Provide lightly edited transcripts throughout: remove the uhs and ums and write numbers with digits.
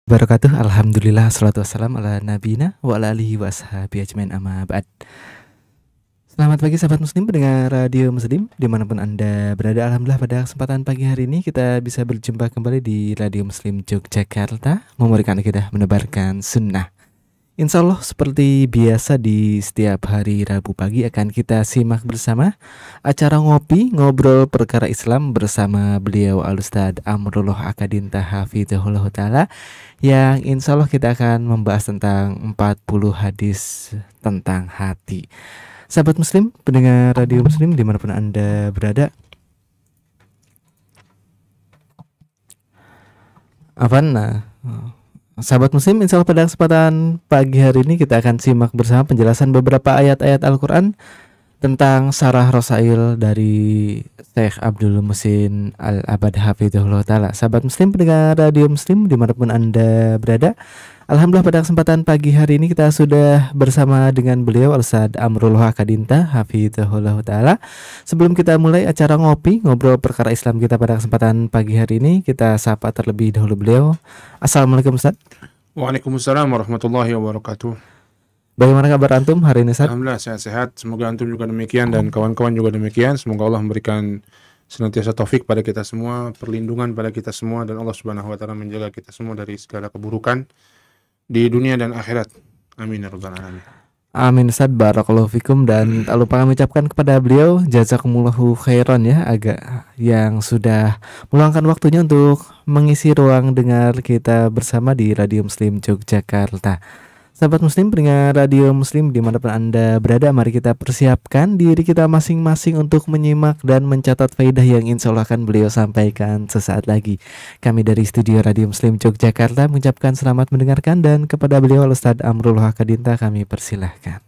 Barakatuh. Alhamdulillah, salatu wassalam ala nabiyina wa ala alihi wa ashabihi ajmain, amma ba'd. Selamat pagi sahabat muslim pendengar radio muslim dimanapun anda berada. Alhamdulillah pada kesempatan pagi hari ini kita bisa berjumpa kembali di Radio Muslim Yogyakarta, memberikan kita menebarkan sunnah. Insya Allah seperti biasa di setiap hari Rabu pagi akan kita simak bersama acara ngopi ngobrol perkara Islam bersama beliau Al-Ustadz Amrullah Akadinta Hafidhahullah Ta'ala, yang insya Allah kita akan membahas tentang 40 hadis tentang hati. Sahabat muslim pendengar radio muslim dimanapun anda berada, sahabat muslim, insya Allah pada kesempatan pagi hari ini kita akan simak bersama penjelasan beberapa ayat-ayat Al-Quran tentang Syarah Rosail dari Syekh Abdul Muhsin Al-Abad Hafidhahullah Ta'ala. Sahabat muslim pendengar radio muslim dimanapun anda berada, alhamdulillah pada kesempatan pagi hari ini kita sudah bersama dengan beliau Al-Ustadz Amrullah Akadinta Hafidhahullah Ta'ala. Sebelum kita mulai acara ngopi ngobrol perkara Islam kita pada kesempatan pagi hari ini, kita sapa terlebih dahulu beliau. Assalamualaikum Ustadz. Waalaikumsalam warahmatullahi wabarakatuh. Bagaimana kabar antum hari ini Ustadz? Alhamdulillah sehat-sehat. Semoga antum juga demikian dan kawan-kawan juga demikian. Semoga Allah memberikan senantiasa taufik pada kita semua, perlindungan pada kita semua, dan Allah Subhanahu wa taala menjaga kita semua dari segala keburukan di dunia dan akhirat. Amin ya rabbal alamin. Amin Ustadz, barakallahu fikum. Dan tak lupa kami ucapkan kepada beliau jazakumullahu khairan ya, agak yang sudah meluangkan waktunya untuk mengisi ruang dengar kita bersama di Radio Muslim Yogyakarta. Sahabat muslim pendengar radio muslim dimanapun anda berada, mari kita persiapkan diri kita masing-masing untuk menyimak dan mencatat faedah yang insya Allah akan beliau sampaikan sesaat lagi. Kami dari studio Radio Muslim Yogyakarta mengucapkan selamat mendengarkan, dan kepada beliau Ustadz Amrullah Akadinta kami persilahkan.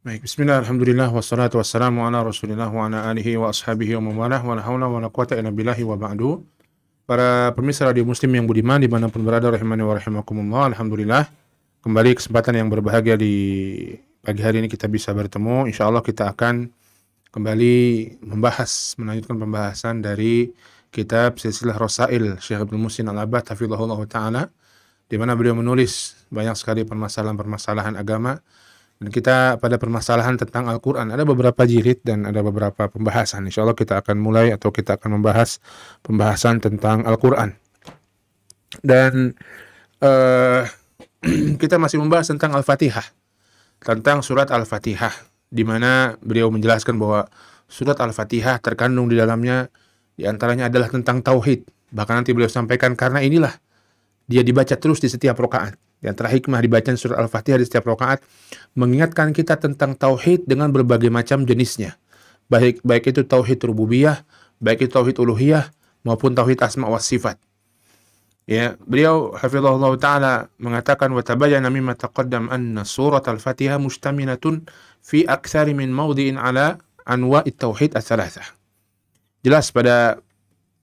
Baik, bismillah, alhamdulillah, wassalatu wassalamu ala rasulillah wa ala alihi wa ashabihi wa mawalah wa la hawla wa la quwata illa billahi wa ba'du. Para pemirsa radio muslim yang budiman dimanapun berada, rahimani wa rahimakumullah, alhamdulillah kembali kesempatan yang berbahagia di pagi hari ini kita bisa bertemu. Insya Allah kita akan kembali melanjutkan pembahasan dari kitab Silsilah Rosail Syekh Abdul Muhsin Al-Abad Hafidhahullah Ta'ala, di mana beliau menulis banyak sekali permasalahan-permasalahan agama, dan kita pada permasalahan tentang Al-Quran ada beberapa jilid dan ada beberapa pembahasan. Insya Allah kita akan mulai atau kita akan membahas pembahasan tentang Al-Quran, dan kita masih membahas tentang Al-Fatihah, tentang surat Al-Fatihah, di mana beliau menjelaskan bahwa surat Al-Fatihah terkandung di dalamnya diantaranya adalah tentang tauhid. Bahkan nanti beliau sampaikan karena inilah dia dibaca terus di setiap rakaat. Di antara hikmah dibaca surat Al-Fatihah di setiap rakaat, mengingatkan kita tentang tauhid dengan berbagai macam jenisnya. Baik itu tauhid rububiyah, baik itu tauhid uluhiyah, maupun tauhid asma wa sifat. Ya, beliau hafizahullah ta'ala mengatakan wa tabayyana mimma taqaddam anna surat al-Fatihah mustamilatun fi aktsari min mawdi'in ala anwa'it tauhid ats-tsalatsah. Jelas pada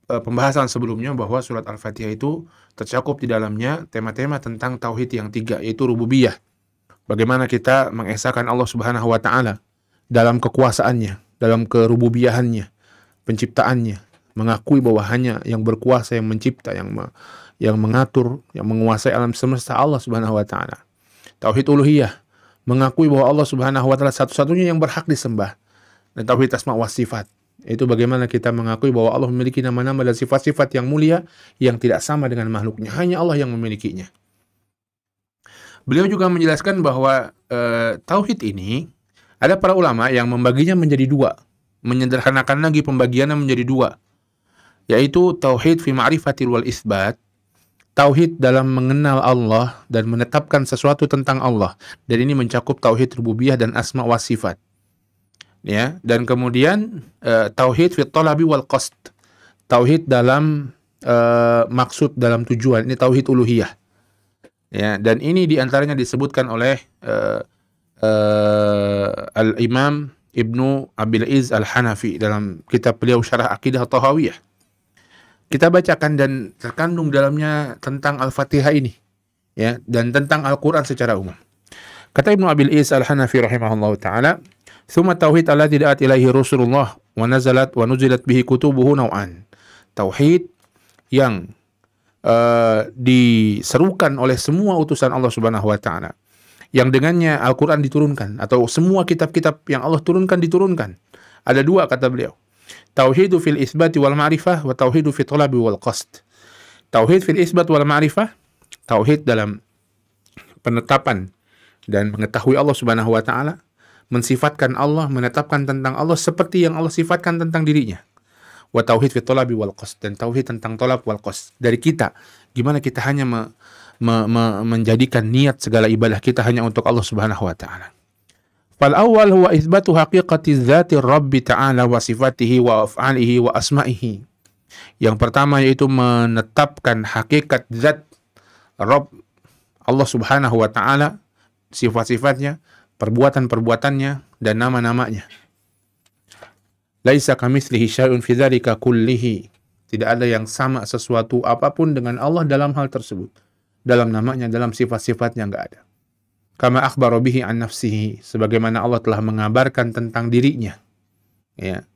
pembahasan sebelumnya bahwa surat Al-Fatihah itu tercakup di dalamnya tema-tema tentang tauhid yang tiga, yaitu rububiyah. Bagaimana kita mengesahkan Allah Subhanahu wa taala dalam kekuasaannya, dalam kerububiyahannya, penciptaannya, mengakui bahwa hanya yang berkuasa, yang mencipta, yang mengatur, yang menguasai alam semesta Allah Subhanahu wa taala. Tauhid uluhiyah, mengakui bahwa Allah Subhanahu wa taala satu-satunya yang berhak disembah. Dan tauhid asma wa sifat, itu bagaimana kita mengakui bahwa Allah memiliki nama-nama dan sifat-sifat yang mulia yang tidak sama dengan makhluknya, hanya Allah yang memilikinya. Beliau juga menjelaskan bahwa tauhid ini ada para ulama yang membaginya menjadi dua, menyederhanakan lagi pembagiannya menjadi dua, yaitu tauhid fi ma'rifatil wal isbat, tauhid dalam mengenal Allah dan menetapkan sesuatu tentang Allah, dan ini mencakup tauhid rububiyah dan asma wa sifat. Ya, dan kemudian tauhid fi talabi wal qasd, tauhid dalam maksud, dalam tujuan, ini tauhid uluhiyah. Ya, dan ini diantaranya disebutkan oleh Al-Imam Ibnu Abil Izz Al-Hanafi dalam kitab beliau Syarah Aqidah Tahawiyah. Kita bacakan dan terkandung dalamnya tentang Al-Fatihah ini, ya, dan tentang Al-Quran secara umum. Kata Ibnu Abil Izz Al-Hanafi rahimahullah ta'ala, "Tsumma tauhid alladzi da'at ilaihi Rasulullah wa nazalat wa nuzilat bihi kutubuhu naw'an." Tauhid yang diserukan oleh semua utusan Allah Subhanahu wa taala, yang dengannya Al-Qur'an diturunkan atau semua kitab-kitab yang Allah turunkan diturunkan. Ada dua kata beliau. Tauhidu fil isbati wal ma'rifah wa tauhidu fil talabi wal qasd. Tauhid fil isbat wal ma'rifah, tauhid dalam penetapan dan mengetahui Allah Subhanahu wa taala, mensifatkan Allah, menetapkan tentang Allah seperti yang Allah sifatkan tentang dirinya. Wa tauhid fi talabi wal qasd, dan tauhid tentang talab wal qasd. Dari kita, gimana kita hanya menjadikan niat segala ibadah kita hanya untuk Allah Subhanahu wa taala. Fal awwal huwa itsbatu haqiqati dzati Rabbi ta'ala wa sifatihi wa af'alihi wa asma'ihi. Yang pertama yaitu menetapkan hakikat zat Rabb Allah Subhanahu wa taala, sifat-sifatnya, perbuatan-perbuatannya, dan nama-namanya. Laisa kamitslihi syai'un fi dzalika kullihi. Tidak ada yang sama sesuatu apapun dengan Allah dalam hal tersebut. Dalam namanya, dalam sifat-sifatnya enggak ada. Kama akhbara bihi an nafsihi, sebagaimana Allah telah mengabarkan tentang dirinya. Ya.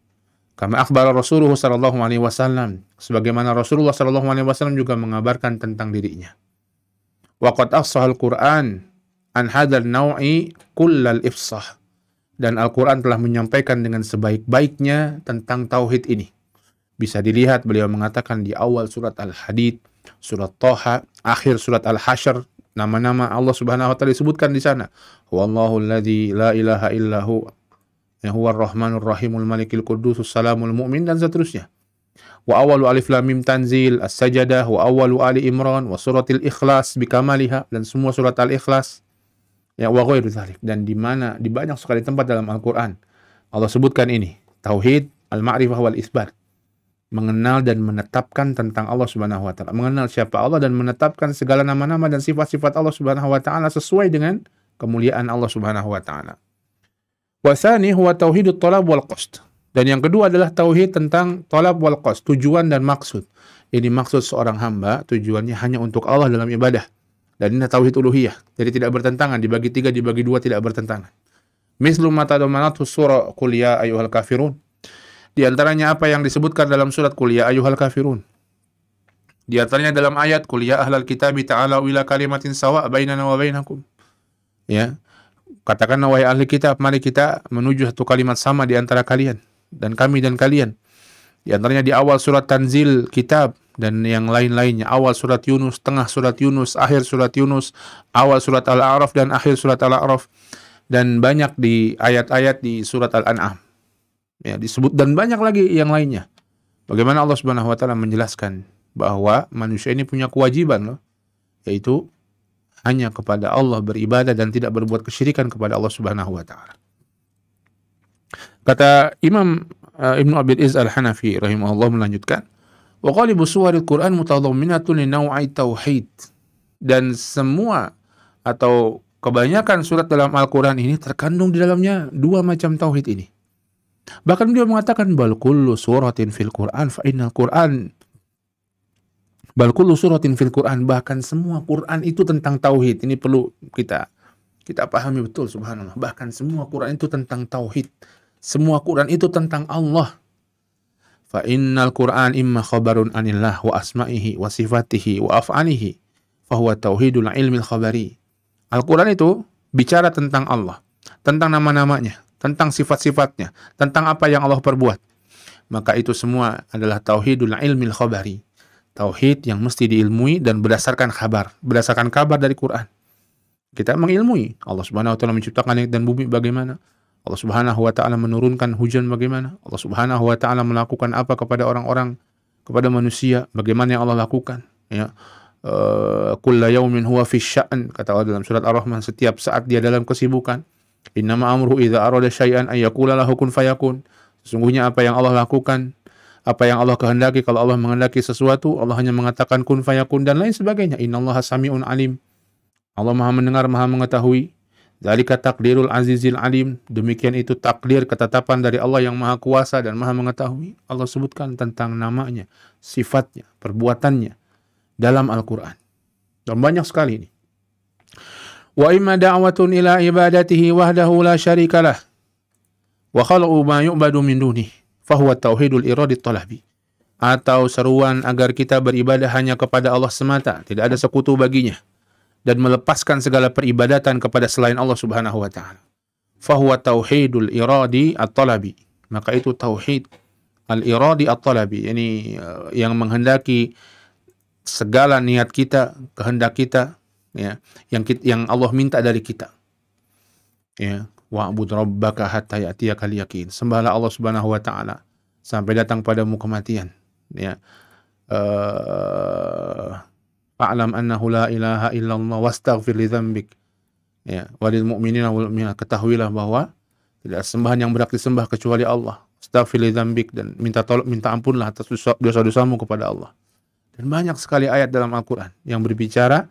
Kama akhbara Rasulullah sallallahu alaihi wasallam, sebagaimana Rasulullah sallallahu alaihi wasallam juga mengabarkan tentang dirinya. Wa qad afsahal Qur'an an hadzal naw'i kullal ifsah. Dan Al-Qur'an telah menyampaikan dengan sebaik-baiknya tentang tauhid ini. Bisa dilihat beliau mengatakan di awal surat Al-Hadid, surat Thaha, akhir surat Al-Hasyr, nama-nama Allah Subhanahu wa taala disebutkan di sana. Wallahu alladzi la ilaha illahu huwa ar-Rahmanur Rahimul Malikil Qudusus Salamul Mu'min, dan seterusnya. Wa awalu alif lam mim tanzil, as-sajdah, wa awalu ali Imran, wa suratil Ikhlas bikamaliha, dan semua surat Al-Ikhlas. Ya, wa ghairu dzalik, dan di banyak sekali tempat dalam Al-Qur'an Allah sebutkan ini, tauhid, al-ma'rifah wal isbat. Mengenal dan menetapkan tentang Allah Subhanahu wa taala, mengenal siapa Allah dan menetapkan segala nama-nama dan sifat-sifat Allah Subhanahu wa taala sesuai dengan kemuliaan Allah Subhanahu wa taala. Wasani huwa tauhidut talab wal qasd. Dan yang kedua adalah tauhid tentang talab wal qasd, tujuan dan maksud. Ini maksud seorang hamba, tujuannya hanya untuk Allah dalam ibadah. Dan ini tauhid uluhiyah. Jadi tidak bertentangan, dibagi tiga, dibagi dua, tidak bertentangan. Mislu ma tadamanathu surah Qul ya ayyuhal kafirun. Di antaranya apa yang disebutkan dalam surat Qul ya ayyuhal kafirun. Di antaranya dalam ayat Qul ya ahlal kitabi ta'alau ila kalimatin sawa' bainana wa bainakum. Ya. Katakanlah wahai ahli kitab, mari kita menuju satu kalimat sama di antara kalian dan kami dan kalian. Di antaranya di awal surat Tanzil kitab dan yang lain-lainnya, awal surat Yunus, tengah surat Yunus, akhir surat Yunus, awal surat Al-A'raf dan akhir surat Al-A'raf, dan banyak di ayat-ayat di surat Al-An'am. Ya, disebut, dan banyak lagi yang lainnya. Bagaimana Allah Subhanahu wa taala menjelaskan bahwa manusia ini punya kewajiban loh, yaitu hanya kepada Allah beribadah dan tidak berbuat kesyirikan kepada Allah Subhanahu wa taala. Kata Imam Ibnu Abil Izz Al-Hanafi rahimahullah melanjutkan, wa qalibu suwaril Qur'an mutadamminatun li naw'i tauhid. Dan semua atau kebanyakan surat dalam Al-Qur'an ini terkandung di dalamnya dua macam tauhid ini. Bahkan dia mengatakan bal kullu suratin fil Qur'an fa innal Qur'an bal kullu suratin fil Qur'an, bahkan semua Qur'an itu tentang tauhid. Ini perlu kita pahami betul, subhanallah. Bahkan semua Qur'an itu tentang tauhid. Semua Qur'an itu tentang Allah. Fa innal Qur'an imma khabarun anillah wa asma'ihi wa sifatihi wa af'alihi fa huwa tauhidul ilmil khabari. Al-Qur'an itu bicara tentang Allah, tentang nama-namanya, tentang sifat-sifatnya, tentang apa yang Allah perbuat. Maka itu semua adalah tauhidul ilmil khabari. Tauhid yang mesti diilmui dan berdasarkan kabar dari Quran. Kita mengilmui Allah Subhanahu wa taala menciptakan langit dan bumi bagaimana, Allah Subhanahu wa taala menurunkan hujan bagaimana, Allah Subhanahu wa taala melakukan apa kepada orang-orang, kepada manusia, bagaimana yang Allah lakukan, ya. Kullu yaumin huwa fi sya'an, kata Allah dalam surat Ar-Rahman, setiap saat dia dalam kesibukan. Innama amruhu idza arada syai'an ay yaqula lahu kun fayakun. Sesungguhnya apa yang Allah lakukan, apa yang Allah kehendaki, kalau Allah menghendaki sesuatu, Allah hanya mengatakan kun fayakun dan lain sebagainya. Innallaha sami'un alim. Allah Maha mendengar, Maha mengetahui. Dzalika taqdirul azizil alim. Demikian itu takdir, ketetapan dari Allah yang Maha kuasa dan Maha mengetahui. Allah sebutkan tentang namanya, sifatnya, perbuatannya dalam Al-Qur'an. Dan banyak sekali ini. Wa imma da'watun ila ibadatihi wahdahu la syarikalah wa khalaqu ma yu'badu min dunihi fahuwa tauhidul iradit talabi. atau seruan agar kita beribadah hanya kepada Allah semata, tidak ada sekutu baginya, dan melepaskan segala peribadatan kepada selain Allah Subhanahu wa taala. Fahuwa tauhidul iradi at-talabi. Maka itu tauhid al-iradi at-talabi, yani yang menghendaki segala niat kita, kehendak kita, ya, yang Allah minta dari kita. Ya, wa'bud rabbaka hatta ya'tiyakal yaqin. Sembahlah Allah Subhanahu wa taala sampai datang padamu kematian. Ya. Fa'lam annahu la ilaha illallah wastaghfir li dzambik. Ya, walil mu'minina wal mu'minat. Ketahuilah bahwa tidak sembahan yang berhak disembah kecuali Allah. Astaghfir li dzambik, dan minta ampunlah atas dosa-dosamu kepada Allah. Dan banyak sekali ayat dalam Al-Qur'an yang berbicara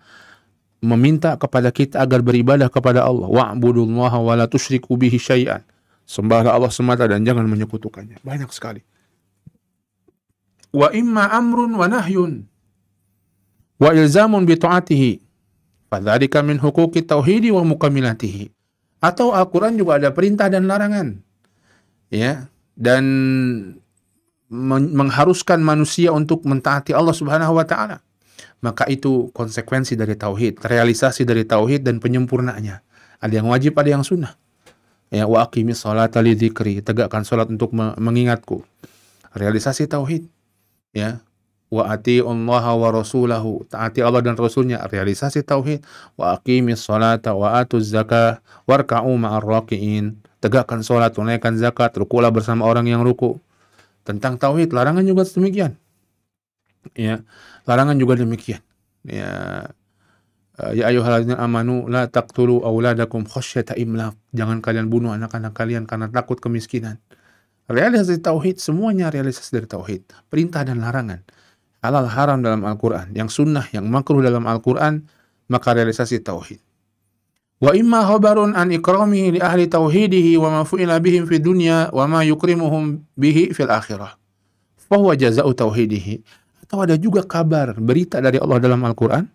meminta kepada kita agar beribadah kepada Allah. Wa'budullaha wa la tusyriku bihi syai'an. Sembahlah Allah semata dan jangan menyekutukannya. Banyak sekali. Wa imma amrun wa nahyun wa ilzamun bi ta'atihi. Fadzalika min huquqit tauhidi wa mukamilatihi. Atau Al-Qur'an juga ada perintah dan larangan. Ya, dan mengharuskan manusia untuk mentaati Allah Subhanahu wa taala. Maka itu konsekuensi dari tauhid, realisasi dari tauhid dan penyempurnaannya. Ada yang wajib, ada yang sunnah. Ya, wa aqimis sholata li dzikri, tegakkan salat untuk mengingatku. Realisasi tauhid. Ya, wa atiullaha wa rasulahu, taati Allah dan rasulnya, realisasi tauhid. Wa aqimis sholata wa atuz zakah warka'u ma'ar raki'in, tegakkan salat, tunaikan zakat, rukulah bersama orang yang ruku. Tentang tauhid, larangan juga demikian. Ya, larangan juga demikian. Ya, ya ayyuhalladzina amanu la taqtulu auladakum khasyata imlaq. Jangan kalian bunuh anak-anak kalian karena takut kemiskinan. Realisasi tauhid, semuanya realisasi dari tauhid. Perintah dan larangan. Halal haram dalam Al-Qur'an, yang sunnah, yang makruh dalam Al-Qur'an, maka realisasi tauhid. Wa imma khabarun an ikramihi li ahli tauhidihi wa ma fu'ila bihim fid dunya wa ma yukrimuhum bihi fil akhirah. Fa huwa jazaa'u tauhidihi. Atau ada juga kabar, berita dari Allah dalam Al-Quran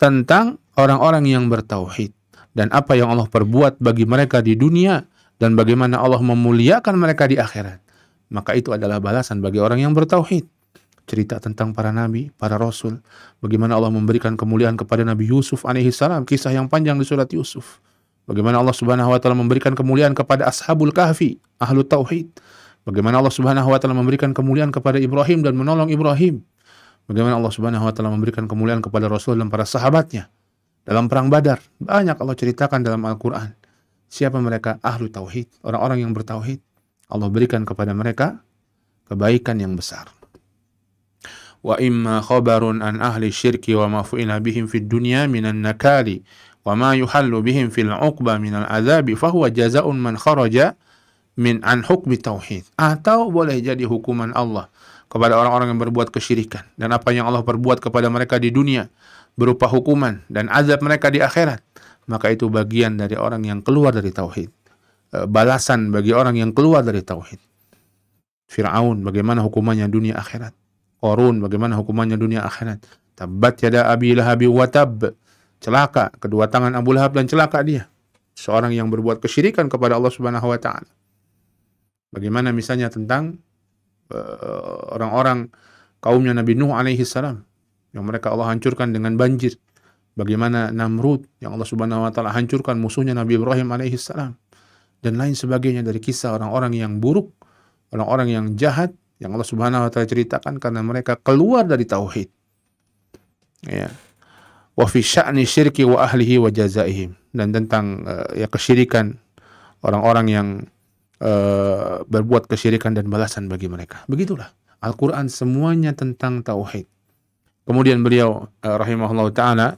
tentang orang-orang yang bertauhid dan apa yang Allah perbuat bagi mereka di dunia dan bagaimana Allah memuliakan mereka di akhirat. Maka itu adalah balasan bagi orang yang bertauhid. Cerita tentang para nabi, para rasul, bagaimana Allah memberikan kemuliaan kepada Nabi Yusuf alaihi salam, kisah yang panjang di surat Yusuf. Bagaimana Allah Subhanahu wa taala memberikan kemuliaan kepada Ashabul Kahfi, ahlu tauhid. Bagaimana Allah Subhanahu wa taala memberikan kemuliaan kepada Ibrahim dan menolong Ibrahim. Bagaimana Allah Subhanahu wa taala memberikan kemuliaan kepada Rasul dan para sahabatnya dalam perang Badar. Banyak Allah ceritakan dalam Al-Qur'an. Siapa mereka? Ahlu tauhid, orang-orang yang bertauhid. Allah berikan kepada mereka kebaikan yang besar. Wa imma khabarun an ahli syirki wa ma fu'ila bihim fid dunya minan nakali wa ma yuhallu bihim fil 'uqba minal adzabi fa huwa jazaa'un man kharaja min an hukmi tauhid. Atau boleh jadi hukuman Allah kepada orang-orang yang berbuat kesyirikan dan apa yang Allah perbuat kepada mereka di dunia berupa hukuman dan azab mereka di akhirat, maka itu bagian dari orang yang keluar dari tauhid, balasan bagi orang yang keluar dari tauhid. Fir'aun bagaimana hukumannya dunia akhirat, Qarun bagaimana hukumannya dunia akhirat. Tabbat yada abi lahabi wa tab, celaka kedua tangan Abu Lahab dan celaka dia, seorang yang berbuat kesyirikan kepada Allah Subhanahu wa taala. Bagaimana misalnya tentang orang-orang kaumnya Nabi Nuh alaihi salam yang mereka Allah hancurkan dengan banjir. Bagaimana Namrud yang Allah Subhanahu wa taala hancurkan musuhnya Nabi Ibrahim alaihi salam, dan lain sebagainya dari kisah orang-orang yang buruk, orang-orang yang jahat yang Allah Subhanahu wa taala ceritakan karena mereka keluar dari tauhid. Ya. Wa fi sya'ni syirki wa ahlihi wa jazaihim, dan tentang ya kesyirikan orang-orang yang berbuat kesyirikan dan balasan bagi mereka. Begitulah Al-Quran, semuanya tentang tauhid. Kemudian beliau rahimahullah ta'ala,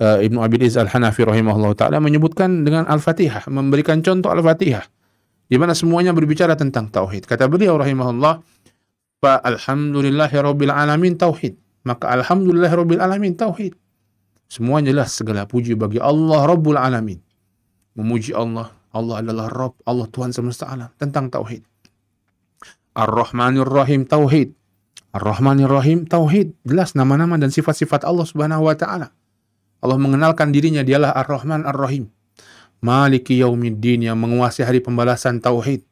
Ibnu Abil Iz Al-Hanafi rahimahullah ta'ala menyebutkan dengan Al-Fatihah, memberikan contoh Al-Fatihah di mana semuanya berbicara tentang tauhid. Kata beliau rahimahullah, fa alhamdulillahi rabbil alamin tauhid. Maka alhamdulillahi rabbil alamin tauhid. Semuanya jelas, segala puji bagi Allah Rabbul Alamin. Memuji Allah, Allah adalah Rabb, Allah Tuhan semesta alam, tentang tauhid. Ar-Rahmanir Rahim tauhid. Ar-Rahmanir Rahim tauhid, jelas nama-nama dan sifat-sifat Allah Subhanahu wa taala. Allah mengenalkan dirinya, dialah Ar-Rahman Ar-Rahim. Maliki Yaumiddin, yang menguasai hari pembalasan, tauhid.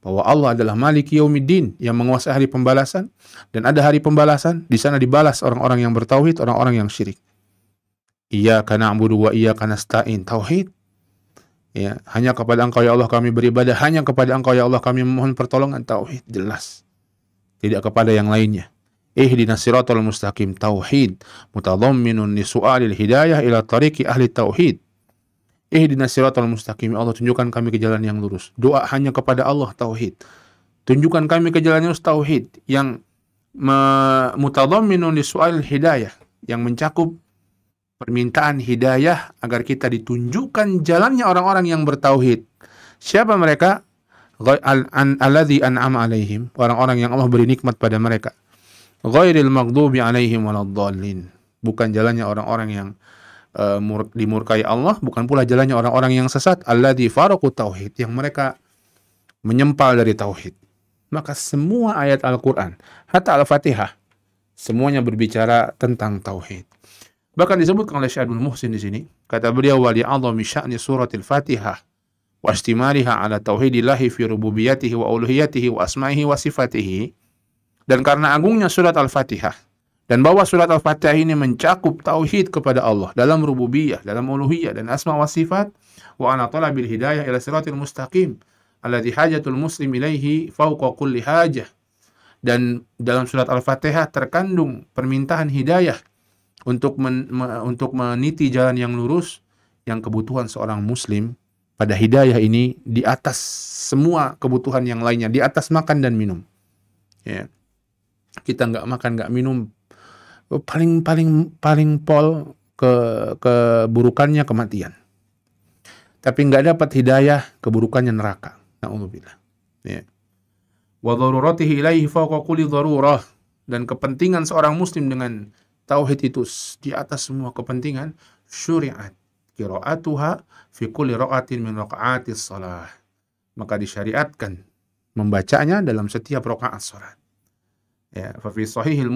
bahwa Allah adalah Maliki Yaumiddin, yang menguasai hari pembalasan, dan ada hari pembalasan, di sana dibalas orang-orang yang bertauhid, orang-orang yang syirik. Iyyaka na'budu wa iyyaka nasta'in, tauhid. Ya, hanya kepada Engkau ya Allah kami beribadah, hanya kepada Engkau ya Allah kami memohon pertolongan, tauhid, jelas. Tidak kepada yang lainnya. Ihdinas siratal mustaqim, tauhid, mutadhamminun li su'alil hidayah ila tariqi ahli tauhid. Ihdinas siratal mustaqim, Allah tunjukkan kami ke jalan yang lurus. Doa hanya kepada Allah, tauhid. Tunjukkan kami ke jalan yang lurus, tauhid, yang mutadhamminun li su'alil hidayah, yang mencakup permintaan hidayah agar kita ditunjukkan jalannya orang-orang yang bertauhid. Siapa mereka? Alladzi an'ama alaihim, orang-orang yang Allah beri nikmat pada mereka. Ghairil maghdubi alaihim waladdallin, bukan jalannya orang-orang yang dimurkai Allah, bukan pula jalannya orang-orang yang sesat. Alladzi faraqu tauhid, yang mereka menyempal dari tauhid. Maka semua ayat Al-Qur'an, hatta Al-Fatihah, semuanya berbicara tentang tauhid. Bahkan disebutkan oleh Syekh Abdul Muhsin di sini, kata beliau, wa li'adhami sya'ni suratil Fatihah wa istimaliha ala tauhidillahi fi rububiyyatihi wa uluhiyatihi wa asma'ihi wa sifatihi. Dan karena agungnya surat Al-Fatihah, dan bahwa surat Al-Fatihah ini mencakup tauhid kepada Allah dalam rububiyah, dalam uluhiyah, dan asma wa sifat, wa ala talabil hidayah ila siratil mustaqim alladhi hajatul muslim ilaihi fawqa kulli hajah. Dan dalam surat Al-Fatihah terkandung permintaan hidayah untuk meniti jalan yang lurus, yang kebutuhan seorang muslim pada hidayah ini di atas semua kebutuhan yang lainnya, di atas makan dan minum. Ya. Kita nggak makan, nggak minum, paling pol keburukannya kematian. Tapi nggak dapat hidayah, keburukannya neraka. Na'udzubillah. Ya. Wa daruratihi ilaihi fawqa kulli darurah, dan kepentingan seorang muslim dengan tauhid itu di atas semua kepentingan. Syuri'at qira'atuha fi kulli raqatin min raqa'atis shalah, maka disyariatkan membacanya dalam setiap rakaat salat. Ya, fa fi sahih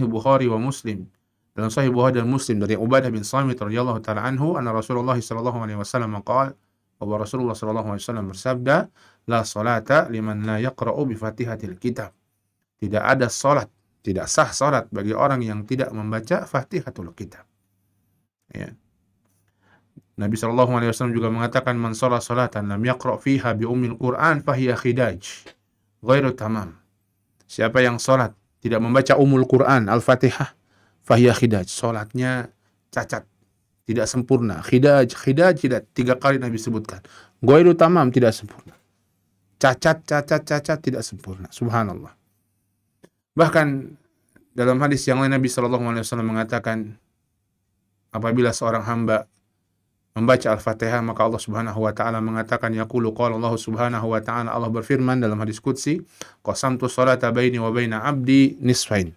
Bukhari wa Muslim, dalam sahih Bukhari dan Muslim dari Ubadah bin Samit radhiyallahu taala anhu, anna Rasulullah sallallahu alaihi wasallam qala, bahwa Rasulullah sallallahu alaihi wasallam bersabda, la salata liman la yaqra'u bi Fatihatil kitab. Tidak ada salat, tidak sah salat bagi orang yang tidak membaca Fatihatul Kitab. Ya. Nabi SAW juga mengatakan, man sholat salatan lam yaqra' fiha bi ummil Qur'an fahiya khidaj ghairu tamam. Siapa yang sholat tidak membaca Ummul Quran, Al-Fatihah, fahiya khidaj, sholatnya cacat, tidak sempurna. Khidaj tidak, 3 kali Nabi sebutkan. Ghairu tamam, tidak sempurna. Cacat, tidak sempurna. Subhanallah. Bahkan dalam hadis yang lain Nabi SAW mengatakan, apabila seorang hamba membaca Al-Fatihah, maka Allah Subhanahu wa taala mengatakan, yaqulu qala Allah Subhanahu wa taala, Allah berfirman dalam hadis qudsi, qasamtu sholata baini wa baina abdi nisfain.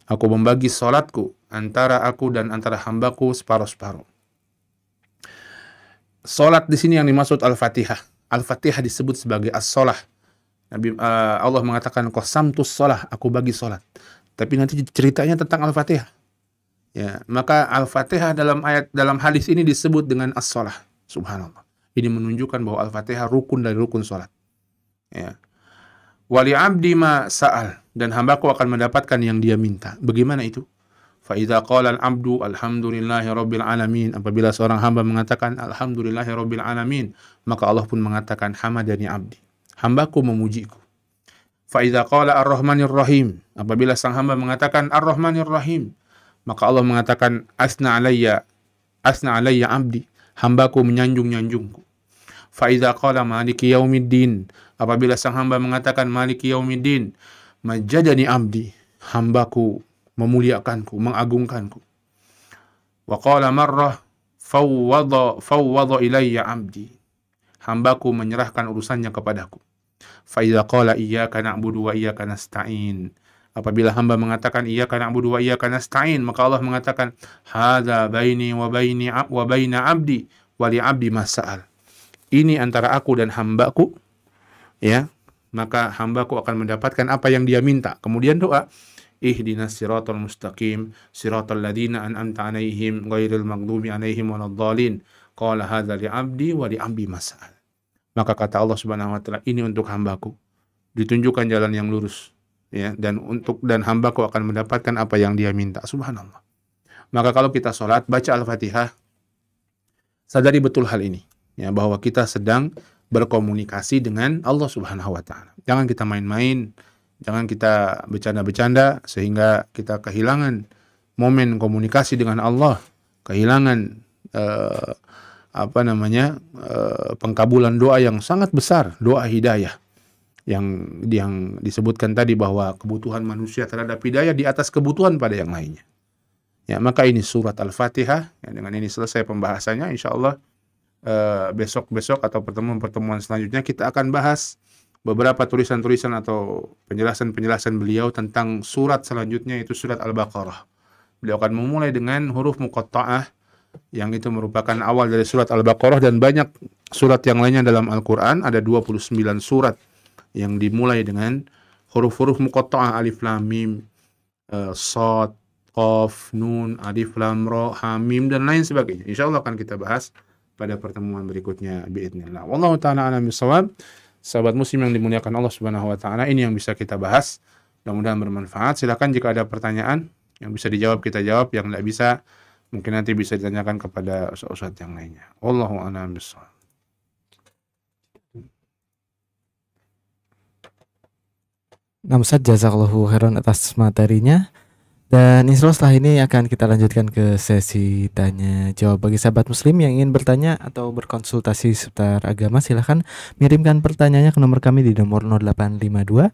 Aku membagi salatku antara aku dan antara hambaku separuh-separuh. Salat di sini yang dimaksud Al-Fatihah. Al-Fatihah disebut sebagai as-shalah. Allah mengatakan qasamtu shalah, aku bagi salat. Tapi nanti ceritanya tentang Al-Fatihah. Ya, maka Al-Fatihah dalam hadis ini disebut dengan as-shalah. Subhanallah. Ini menunjukkan bahwa Al-Fatihah rukun dari rukun salat. Ya. Wali abdi ma sa'al, dan hambaku akan mendapatkan yang dia minta. Bagaimana itu? Fa idza qala al-'abdu alhamdulillahi rabbil alamin, apabila seorang hamba mengatakan alhamdulillahi rabbil alamin, maka Allah pun mengatakan hamadani abdi, hambaku memujiku. Fa idza qala ar-rahmanir rahim, apabila sang hamba mengatakan ar-rahmanir rahim, maka Allah mengatakan asna alayya abdi, hambaku menyanjung-nyanjungku. Fa idza qala maliki yaumiddin, apabila sang hamba mengatakan maliki yaumiddin, majjadani abdi, hambaku memuliakanku, mengagungkanku. Wa qala marrah fawwada ilayya abdi, hambaku menyerahkan urusannya kepadaku. Fa idza qala iyyaka na'budu wa iyyaka nasta'in, apabila hamba mengatakan iyyaka na'budu wa iyyaka nasta'in, maka Allah mengatakan hadza baini wa baina abdi wa li abdi mas'al. Ini antara aku dan hambaku, ya, maka hambaku akan mendapatkan apa yang dia minta. Kemudian doa, ihdinas siratal mustaqim siratal ladzina an'amta 'alaihim ghairil maghdubi 'alaihim waladdallin. Qala hadza li abdi wa li abdi mas'al. Maka kata Allah Subhanahu wa taala, ini untuk hambaku, ditunjukkan jalan yang lurus, ya, dan hambaku akan mendapatkan apa yang dia minta. Subhanallah. Maka kalau kita sholat baca Al-Fatihah, sadari betul hal ini, ya, bahwa kita sedang berkomunikasi dengan Allah Subhanahu wa taala. Jangan kita main-main, jangan kita bercanda-bercanda sehingga kita kehilangan momen komunikasi dengan Allah, kehilangan pengkabulan doa yang sangat besar, doa hidayah yang disebutkan tadi, bahwa kebutuhan manusia terhadap hidayah di atas kebutuhan pada yang lainnya. Ya, maka ini surat Al-Fatihah. Ya, dengan ini selesai pembahasannya. Insya Allah besok-besok atau pertemuan-pertemuan selanjutnya kita akan bahas beberapa tulisan-tulisan atau penjelasan-penjelasan beliau tentang surat selanjutnya, itu surat Al-Baqarah. Beliau akan memulai dengan huruf muqatta'ah, yang itu merupakan awal dari surat Al-Baqarah, dan banyak surat yang lainnya dalam Al-Quran. Ada 29 surat yang dimulai dengan huruf-huruf muqatta'ah, alif lam mim, shad, qaf, nun, alif lam ra, ha mim, dan lain sebagainya. Insyaallah akan kita bahas pada pertemuan berikutnya biidznillah. Wallahu taala a'lam bishawab. Sahabat muslim yang dimuliakan Allah Subhanahu wa taala, ini yang bisa kita bahas. Mudah-mudahan bermanfaat. Silakan jika ada pertanyaan yang bisa dijawab kita jawab, yang tidak bisa mungkin nanti bisa ditanyakan kepada ustaz yang lainnya. Wallahu a'lam bishawab. Ustaz, jazakallahu khairan atas materinya. Dan insya Allah setelah ini akan kita lanjutkan ke sesi tanya jawab. Bagi sahabat muslim yang ingin bertanya atau berkonsultasi seputar agama, silahkan mirimkan pertanyaannya ke nomor kami di nomor 0852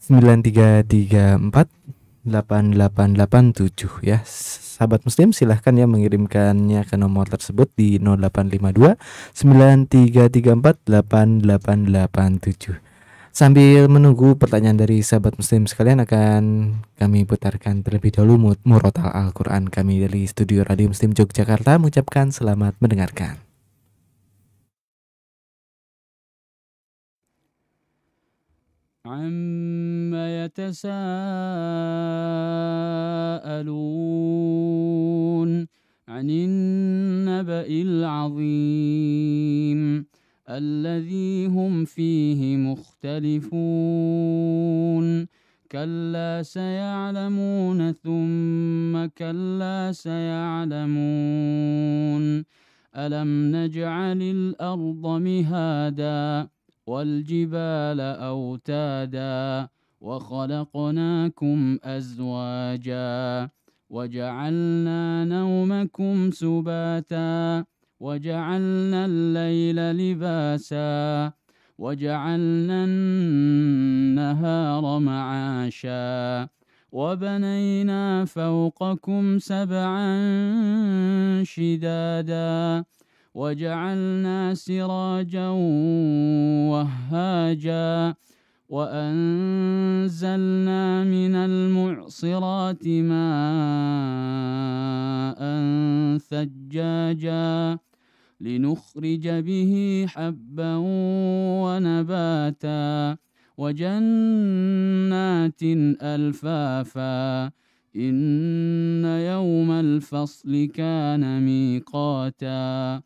9334 8887 ya. Sahabat muslim silahkan ya mengirimkannya ke nomor tersebut di 0852 9334 8887. Sambil menunggu pertanyaan dari sahabat muslim sekalian, akan kami putarkan terlebih dahulu murotal Al-Quran kami dari studio Radio Muslim Yogyakarta, mengucapkan selamat mendengarkan. Amma yatasa'alun 'anil naba'il 'azim الذي هم فيه مختلفون كلا سيعلمون ثم كلا سيعلمون ألم نجعل الأرض مهادا والجبال أوتادا وخلقناكم أزواجا وجعلنا نومكم سباتا وجعلنا الليل لباسا وجعلنا النهار معاشا وبنينا فوقكم سبعا شدادا وجعلنا سراجا وهاجا وأنزلنا من المعصرات ماء ثجاجا لنخرج به حبا ونباتا وجنات ألفافا إن يوم الفصل كان ميقاتا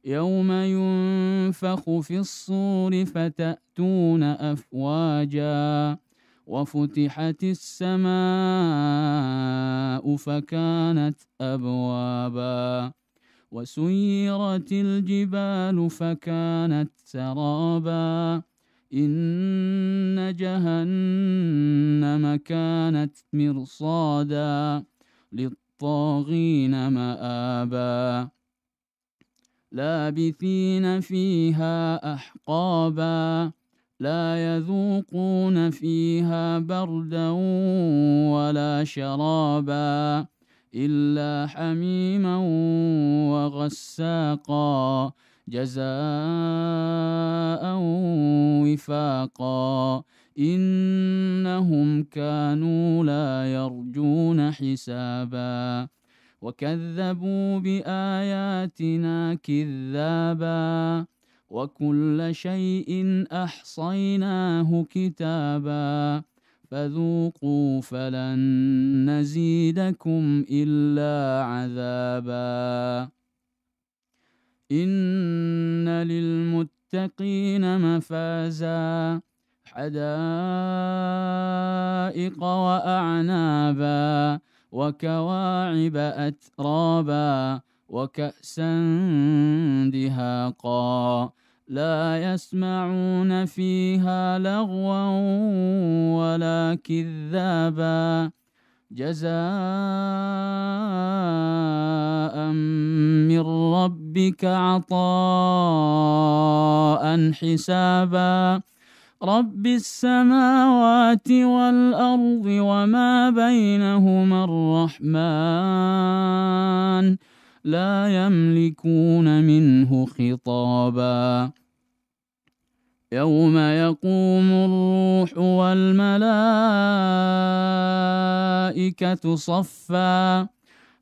يوم ينفخ في الصور فتأتون أفواجا وفتحت السماء فكانت أبوابا وسيرت الجبال فكانت سرابا إن جهنم كانت مرصادا للطاغين مآبا لابثين فيها أحقابا لا يذوقون فيها بردا ولا شرابا إلا حميما وغساقا جزاء وفاقا إنهم كانوا لا يرجون حسابا وكذبوا بآياتنا كذابا وكل شيء أحصيناه كتابا فذوقوا فلن نزيدكم إلا عذابا إن للمتقين مفازا حدائق وأعنابا وكواعب أترابا وكأسا دهاقا لا يسمعون فيها لغوا ولا كذابا جزاء من ربك عطاء حسابا رب السماوات والأرض وما بينهما الرحمن لا يملكون منه خطابا يوم يقوم الروح والملائكة صفا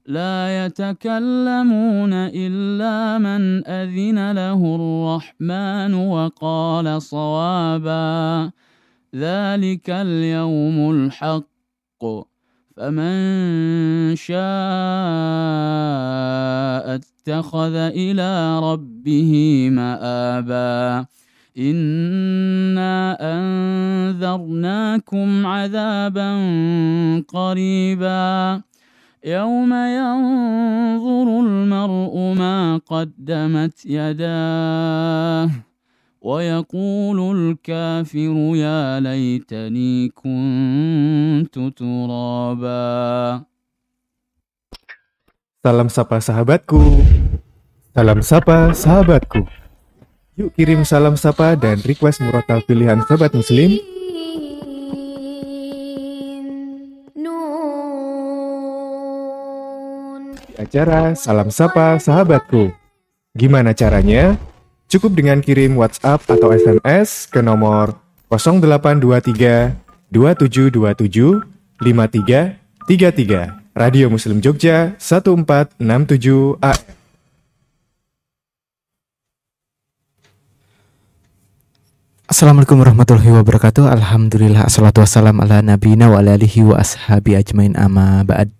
لا يتكلمون إلا من أذن له الرحمن وقال صوابا ذلك اليوم الحق فمن شاء اتخذ إلى ربه مآبا إنا أنذرناكم عذابا قريبا يوم ينظر المرء ما قدمت يداه ويقول الكافر يا ليتني كنت ترابا. Salam sapa sahabatku. Salam sapa sahabatku. Yuk kirim salam sapa dan request murotal pilihan sahabat muslim di acara Salam Sapa Sahabatku. Gimana caranya? Cukup dengan kirim WhatsApp atau SMS ke nomor 0823 2727 5333. Radio Muslim Jogja 1467 AM. Assalamualaikum warahmatullahi wabarakatuh. Alhamdulillah, assalatu wassalam ala nabiyina wa ala alihi wa ashabi ajmain amma ba'd.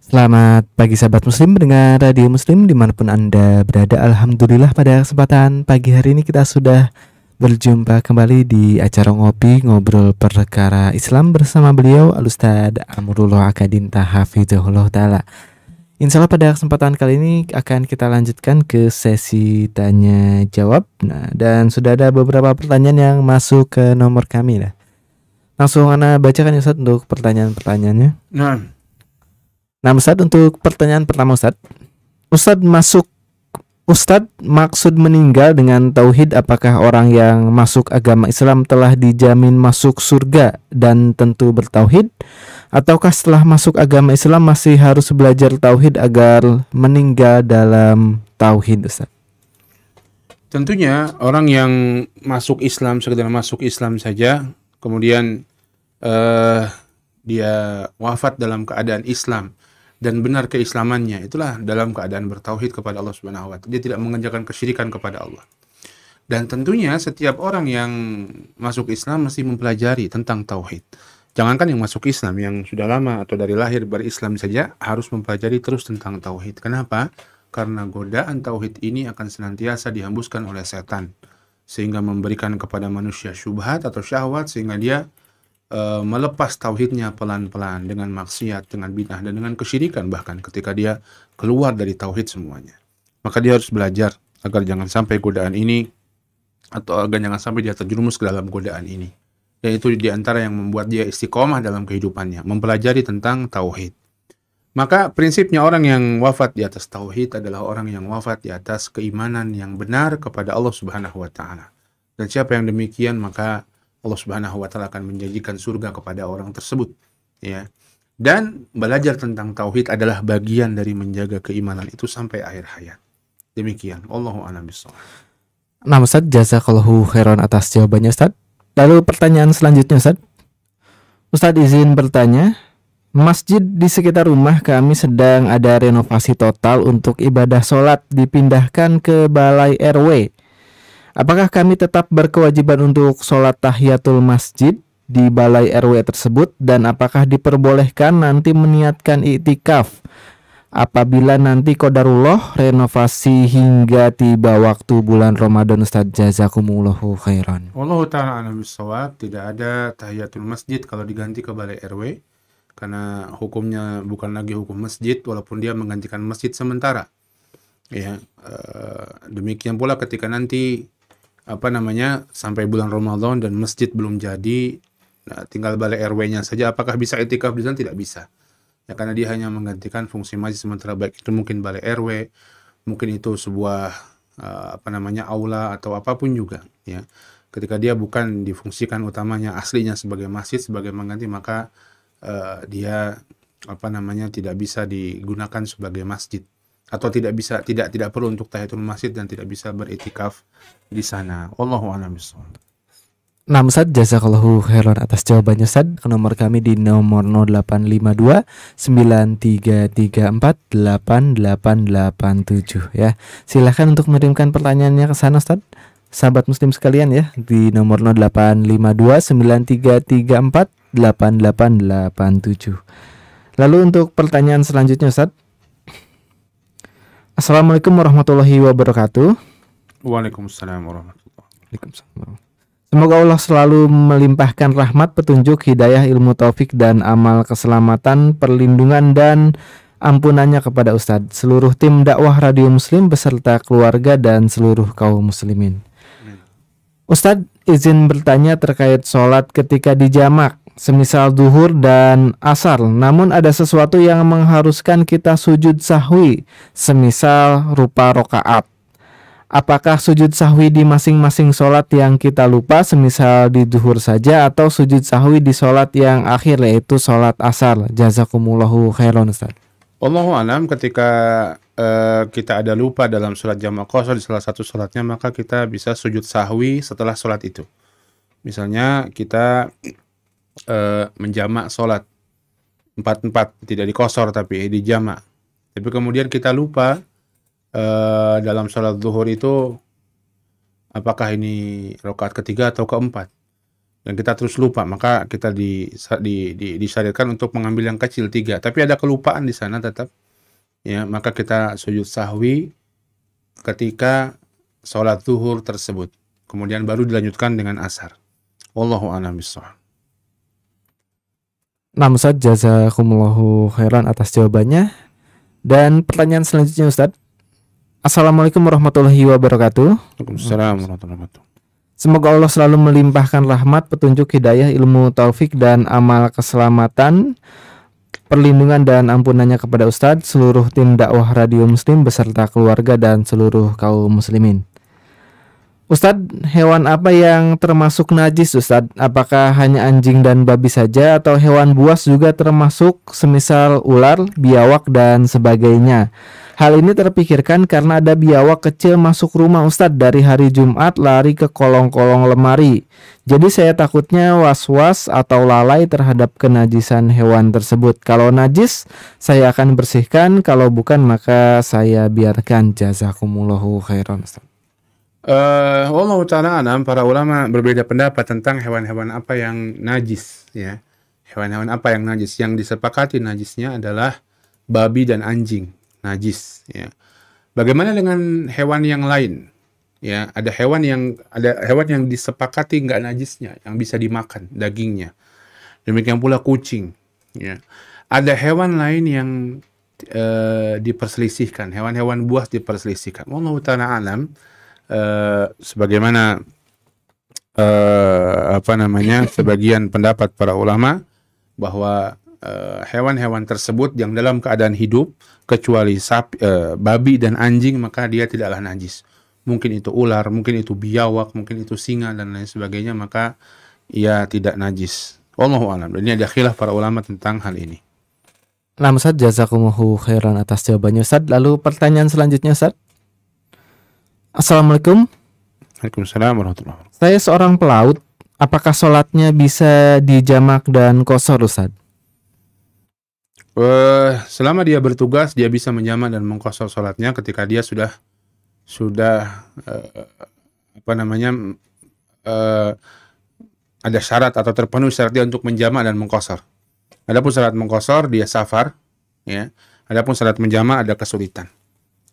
Selamat pagi sahabat muslim mendengar radio muslim dimanapun anda berada. Alhamdulillah pada kesempatan pagi hari ini kita sudah berjumpa kembali di acara ngobrol perkara Islam bersama beliau Al-Ustadz Amrullah Akadinta Hafizahullah Ta'ala. Insya Allah pada kesempatan kali ini akan kita lanjutkan ke sesi tanya jawab. Nah, dan sudah ada beberapa pertanyaan yang masuk ke nomor kami. Langsung Ana bacakan Ustadz untuk pertanyaan-pertanyaannya. Nah Ustadz, untuk pertanyaan pertama Ustadz, maksud meninggal dengan tauhid, apakah orang yang masuk agama Islam telah dijamin masuk surga dan tentu bertauhid, ataukah setelah masuk agama Islam masih harus belajar tauhid agar meninggal dalam tauhid, Ustadz? Tentunya orang yang masuk Islam sekedar masuk Islam saja, kemudian dia wafat dalam keadaan Islam dan benar keislamannya, itulah dalam keadaan bertauhid kepada Allah Subhanahu wa Ta'ala. Dia tidak mengerjakan kesyirikan kepada Allah. Dan tentunya setiap orang yang masuk Islam mesti mempelajari tentang tauhid. Jangankan yang masuk Islam, yang sudah lama atau dari lahir berislam saja harus mempelajari terus tentang tauhid. Kenapa? Karena godaan tauhid ini akan senantiasa dihembuskan oleh setan, sehingga memberikan kepada manusia syubhat atau syahwat, sehingga dia melepas tauhidnya pelan-pelan dengan maksiat, dengan bid'ah, dan dengan kesyirikan, bahkan ketika dia keluar dari tauhid semuanya. Maka dia harus belajar agar jangan sampai godaan ini, atau agar jangan sampai dia terjerumus ke dalam godaan ini. Dan itu diantara yang membuat dia istiqomah dalam kehidupannya, mempelajari tentang tauhid. Maka prinsipnya orang yang wafat di atas tauhid adalah orang yang wafat di atas keimanan yang benar kepada Allah Subhanahu wa Ta'ala. Dan siapa yang demikian, maka Allah Subhanahu wa Ta'ala akan menjanjikan surga kepada orang tersebut, ya. Dan belajar tentang tauhid adalah bagian dari menjaga keimanan itu sampai akhir hayat. Demikian, Allahu a'lam bishawab. Nah Ustadz, jazakallahu khairan atas jawabannya Ustadz. Lalu pertanyaan selanjutnya Ustadz izin bertanya, masjid di sekitar rumah kami sedang ada renovasi total untuk ibadah sholat dipindahkan ke balai RW. Apakah kami tetap berkewajiban untuk sholat tahiyatul masjid di balai RW tersebut, dan apakah diperbolehkan nanti meniatkan iktikaf apabila nanti qadarullah renovasi hingga tiba waktu bulan Ramadan Ustaz? Jazakumullahu khairan. Allah ta'ala a'lam bishawab. Tidak ada tahiyatul masjid kalau diganti ke balai RW, karena hukumnya bukan lagi hukum masjid walaupun dia menggantikan masjid sementara. Ya, demikian pula ketika nanti sampai bulan Ramadan dan masjid belum jadi, nah, tinggal balai RW-nya saja, apakah bisa itikaf di sana? Tidak bisa. Ya, karena dia hanya menggantikan fungsi masjid sementara, baik itu mungkin balai RW, mungkin itu sebuah aula atau apapun juga, ya. Ketika dia bukan difungsikan utamanya aslinya sebagai masjid, sebagai mengganti, maka dia tidak bisa digunakan sebagai masjid, atau tidak perlu untuk tahiyatul masjid dan tidak bisa beritikaf di sana. Wallahu a'lam bishawab. Nah, Ustaz, jazakallahu khairan atas jawabannya, Ustaz. Ke nomor kami di nomor 0852 9334 8887 ya. Silahkan untuk mengirimkan pertanyaannya ke sana, Ustaz. Sahabat muslim sekalian ya, di nomor 0852 9334 8887. Lalu untuk pertanyaan selanjutnya, Ustaz. Assalamualaikum warahmatullahi wabarakatuh. Waalaikumsalam warahmatullahi wabarakatuh. Semoga Allah selalu melimpahkan rahmat, petunjuk, hidayah, ilmu taufik, dan amal keselamatan, perlindungan, dan ampunannya kepada Ustadz, seluruh tim dakwah Radio Muslim beserta keluarga dan seluruh kaum muslimin. Ustadz, izin bertanya terkait sholat ketika dijamak, semisal duhur dan asar, namun ada sesuatu yang mengharuskan kita sujud sahwi, semisal rupa rokaat. Apakah sujud sahwi di masing-masing sholat yang kita lupa, semisal di duhur saja, atau sujud sahwi di sholat yang akhir, yaitu sholat asar? Jazakumullahu khairan, Ustaz. Wallahu a'lam. Ketika kita ada lupa dalam sholat jamak qasar di salah satu sholatnya, maka kita bisa sujud sahwi setelah sholat itu. Misalnya kita menjamak sholat 4-4, tidak di qasar tapi di jamak. Tapi kemudian kita lupa dalam sholat zuhur itu apakah ini rakaat ketiga atau keempat, dan kita terus lupa, maka kita disyariatkan untuk mengambil yang kecil 3, tapi ada kelupaan di sana tetap, ya, maka kita sujud sahwi ketika sholat zuhur tersebut, kemudian baru dilanjutkan dengan asar. Wallahu a'lam bishawab. Nah, Ustaz, jazakumullahu khairan atas jawabannya. Dan pertanyaan selanjutnya, Ustaz. Assalamualaikum warahmatullahi wabarakatuh. Waalaikumsalam warahmatullahi wabarakatuh. Semoga Allah selalu melimpahkan rahmat, petunjuk, hidayah, ilmu taufik, dan amal keselamatan, perlindungan, dan ampunannya kepada Ustadz, seluruh tim dakwah Radio Muslim beserta keluarga dan seluruh kaum muslimin. Ustadz, hewan apa yang termasuk najis, Ustadz? Apakah hanya anjing dan babi saja, atau hewan buas juga termasuk, semisal ular, biawak, dan sebagainya? Hal ini terpikirkan karena ada biawak kecil masuk rumah Ustadz dari hari Jumat lari ke kolong-kolong lemari. Jadi saya takutnya was-was atau lalai terhadap kenajisan hewan tersebut. Kalau najis, saya akan bersihkan. Kalau bukan, maka saya biarkan. Jazakumullahu khairan, Ustadz. Wallahu ta'ala alam. Para ulama berbeda pendapat tentang hewan-hewan apa yang najis, ya. Hewan-hewan apa yang najis? Yang disepakati najisnya adalah babi dan anjing. Najis, ya. Bagaimana dengan hewan yang lain? Ya, ada hewan yang disepakati nggak najisnya, yang bisa dimakan dagingnya. Demikian pula kucing, ya. Ada hewan lain yang diperselisihkan, hewan-hewan buas diperselisihkan. Wallahu ta'ala alam. Sebagaimana sebagian pendapat para ulama bahwa hewan-hewan tersebut yang dalam keadaan hidup kecuali babi dan anjing, maka dia tidaklah najis. Mungkin itu ular, mungkin itu biawak, mungkin itu singa dan lain sebagainya, maka ia tidak najis. Wallahu a'lam. Dan ini ada khilaf para ulama tentang hal ini. Nah, Ustaz, jazakumullahu khairan atas jawabannya, Ustaz. Lalu pertanyaan selanjutnya, Ustaz. Assalamualaikum. Waalaikumsalam warahmatullahi wabarakatuh. Saya seorang pelaut. Apakah sholatnya bisa dijamak dan qashar, Ustaz? Selama dia bertugas, dia bisa menjamak dan mengqashar sholatnya ketika dia sudah ada syarat atau terpenuhi syarat dia untuk menjamak dan mengqashar. Adapun syarat mengqashar, dia safar, ya, Adapun salat menjamak ada kesulitan.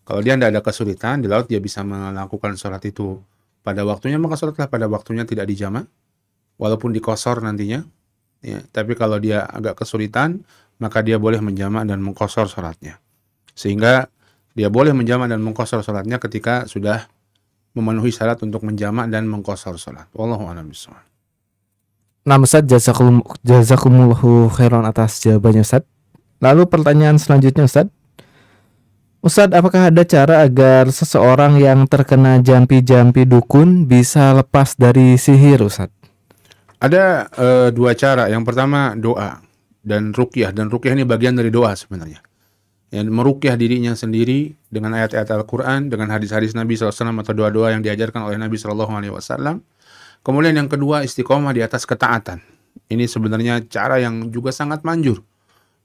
Kalau dia tidak ada kesulitan di laut, dia bisa melakukan salat itu pada waktunya, maka salatlah pada waktunya, tidak dijamak, walaupun dikosor nantinya. Ya, tapi kalau dia agak kesulitan, maka dia boleh menjamak dan mengkosor salatnya. Sehingga dia boleh menjamak dan mengkosor salatnya ketika sudah memenuhi syarat untuk menjamak dan mengkosor salat. Wallahu a'lam bishawab. Nah Ustaz, jazakumullahu khairan atas jawabannya Ustaz. Lalu pertanyaan selanjutnya Ustaz. Ustaz, apakah ada cara agar seseorang yang terkena jampi-jampi dukun bisa lepas dari sihir Ustaz? Ada dua cara. Yang pertama doa dan ruqyah. Dan ruqyah ini bagian dari doa sebenarnya. Yang meruqyah dirinya sendiri dengan ayat-ayat Al-Quran, dengan hadis-hadis Nabi SAW atau doa-doa yang diajarkan oleh Nabi SAW. Kemudian yang kedua, istiqomah di atas ketaatan. Ini sebenarnya cara yang juga sangat manjur.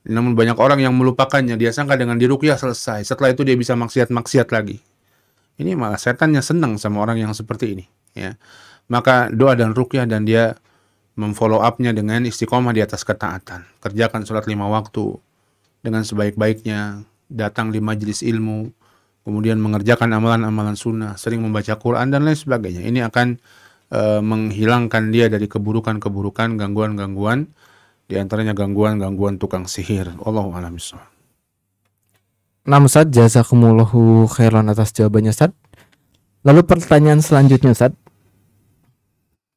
Namun banyak orang yang melupakannya. Dia sangka dengan diruqyah selesai. Setelah itu dia bisa maksiat-maksiat lagi. Ini malah setannya senang sama orang yang seperti ini. Ya. Maka doa dan ruqyah, dan dia memfollow up-nya dengan istiqomah di atas ketaatan. Kerjakan sholat 5 waktu dengan sebaik-baiknya. Datang di majelis ilmu. Kemudian mengerjakan amalan-amalan sunnah. Sering membaca Quran dan lain sebagainya. Ini akan menghilangkan dia dari keburukan-keburukan, gangguan-gangguan. Di antaranya gangguan-gangguan tukang sihir. Wallahu a'lam bishawab. Nah Ustaz, jazakumullahu khairan atas jawabannya Ustaz. Lalu pertanyaan selanjutnya Ustaz.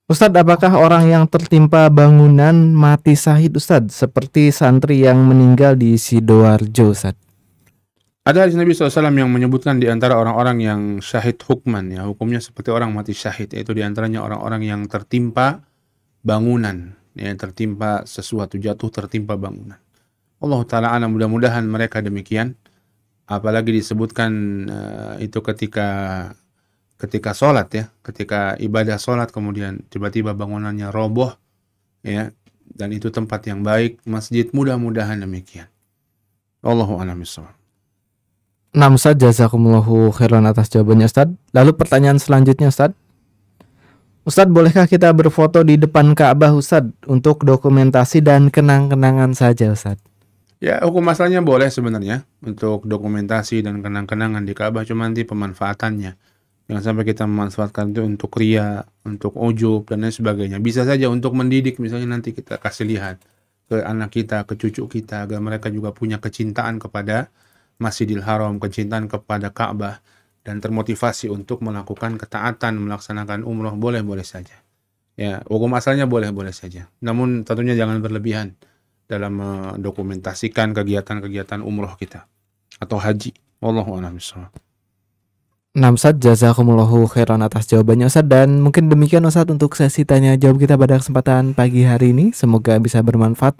Ustaz, apakah orang yang tertimpa bangunan mati syahid Ustaz, seperti santri yang meninggal di Sidoarjo Ustaz? Ada hadis Nabi SAW yang menyebutkan di antara orang-orang yang syahid hukman, ya, hukumnya seperti orang mati syahid, yaitu di antaranya orang-orang yang tertimpa bangunan, ya, tertimpa sesuatu, jatuh tertimpa bangunan. Allah Ta'ala alam, mudah-mudahan mereka demikian. Apalagi disebutkan itu ketika sholat, ya, ketika ibadah sholat, kemudian tiba-tiba bangunannya roboh, ya, dan itu tempat yang baik, masjid, mudah-mudahan demikian. Wallahu a'lam bishawab. Nah Ustaz, jazakumullahu khairan atas jawabannya Ustaz. Lalu pertanyaan selanjutnya Ustaz. Ustaz, bolehkah kita berfoto di depan Ka'bah Ustaz untuk dokumentasi dan kenang-kenangan saja Ustaz? Ya, hukum asalnya boleh sebenarnya untuk dokumentasi dan kenang-kenangan di Ka'bah, cuma nanti pemanfaatannya. Jangan sampai kita memanfaatkan itu untuk ria, untuk ujub dan lain sebagainya. Bisa saja untuk mendidik, misalnya nanti kita kasih lihat ke anak kita, ke cucu kita, agar mereka juga punya kecintaan kepada Masjidil Haram, kecintaan kepada Ka'bah, dan termotivasi untuk melakukan ketaatan, melaksanakan umroh, boleh-boleh saja. Ya, hukum asalnya boleh-boleh saja. Namun tentunya jangan berlebihan dalam mendokumentasikan kegiatan-kegiatan umroh kita atau haji. Wallahu a'lam bishawab. Nah Ustaz, jazakumullahu khairan atas jawabannya Ustaz. Dan mungkin demikian Ustaz untuk sesi tanya jawab kita pada kesempatan pagi hari ini. Semoga bisa bermanfaat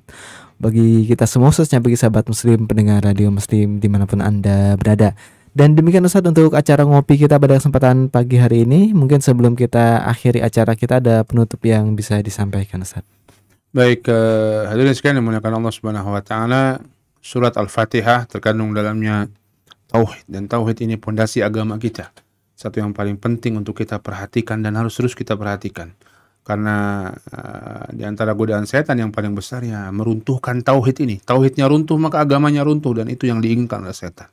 bagi kita semua, khususnya bagi sahabat muslim pendengar radio muslim dimanapun Anda berada. Dan demikian Ustaz untuk acara ngopi kita pada kesempatan pagi hari ini. Mungkin sebelum kita akhiri acara kita, ada penutup yang bisa disampaikan Ustaz. Baik, hadirin sekalian yang dimuliakan Allah Subhanahu wa taala, surat Al-Fatihah terkandung dalamnya tauhid, dan tauhid ini pondasi agama kita. Satu yang paling penting untuk kita perhatikan dan harus terus kita perhatikan. Karena di antara godaan setan yang paling besar, ya, meruntuhkan tauhid ini. Tauhidnya runtuh, maka agamanya runtuh, dan itu yang diinginkan oleh setan.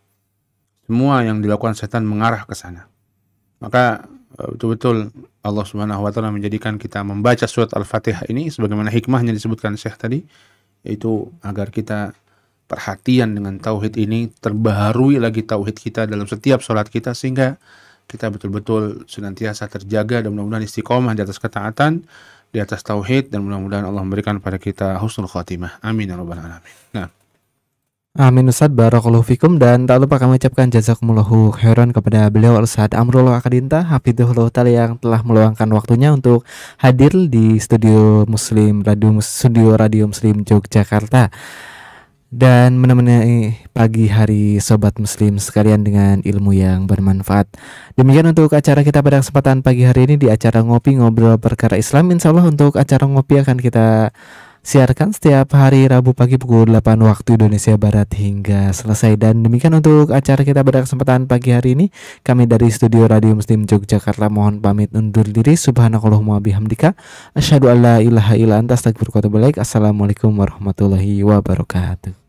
Semua yang dilakukan setan mengarah ke sana. Maka betul-betul Allah Subhanahu wa taala menjadikan kita membaca surat Al-Fatihah ini sebagaimana hikmahnya disebutkan Syekh tadi, yaitu agar kita perhatian dengan tauhid ini, terbaharui lagi tauhid kita dalam setiap sholat kita, sehingga kita betul-betul senantiasa terjaga dan mudah-mudahan istiqomah di atas ketaatan, di atas tauhid, dan mudah-mudahan Allah memberikan pada kita husnul khatimah. Amin ya rabbal alamin. Nah. Amin Ustaz, barakallahu fikum. Dan tak lupa kami ucapkan jazakumullahu khairan kepada beliau Ustaz Amrul Akadinta hafidhullah ta'ala yang telah meluangkan waktunya untuk hadir di studio Radio Muslim Yogyakarta dan menemani pagi hari sobat muslim sekalian dengan ilmu yang bermanfaat. Demikian untuk acara kita pada kesempatan pagi hari ini di acara Ngopi Ngobrol Perkara Islam. Insya Allah untuk acara Ngopi akan kita siarkan setiap hari Rabu pagi pukul 8 waktu Indonesia Barat hingga selesai. Dan demikian untuk acara kita pada kesempatan pagi hari ini. Kami dari studio Radio Muslim Yogyakarta mohon pamit undur diri. Subhanakallahumma bihamdika asyhadu an la ilaha illa anta astaghfiruka wa atubu ilaik. Assalamualaikum warahmatullahi wabarakatuh.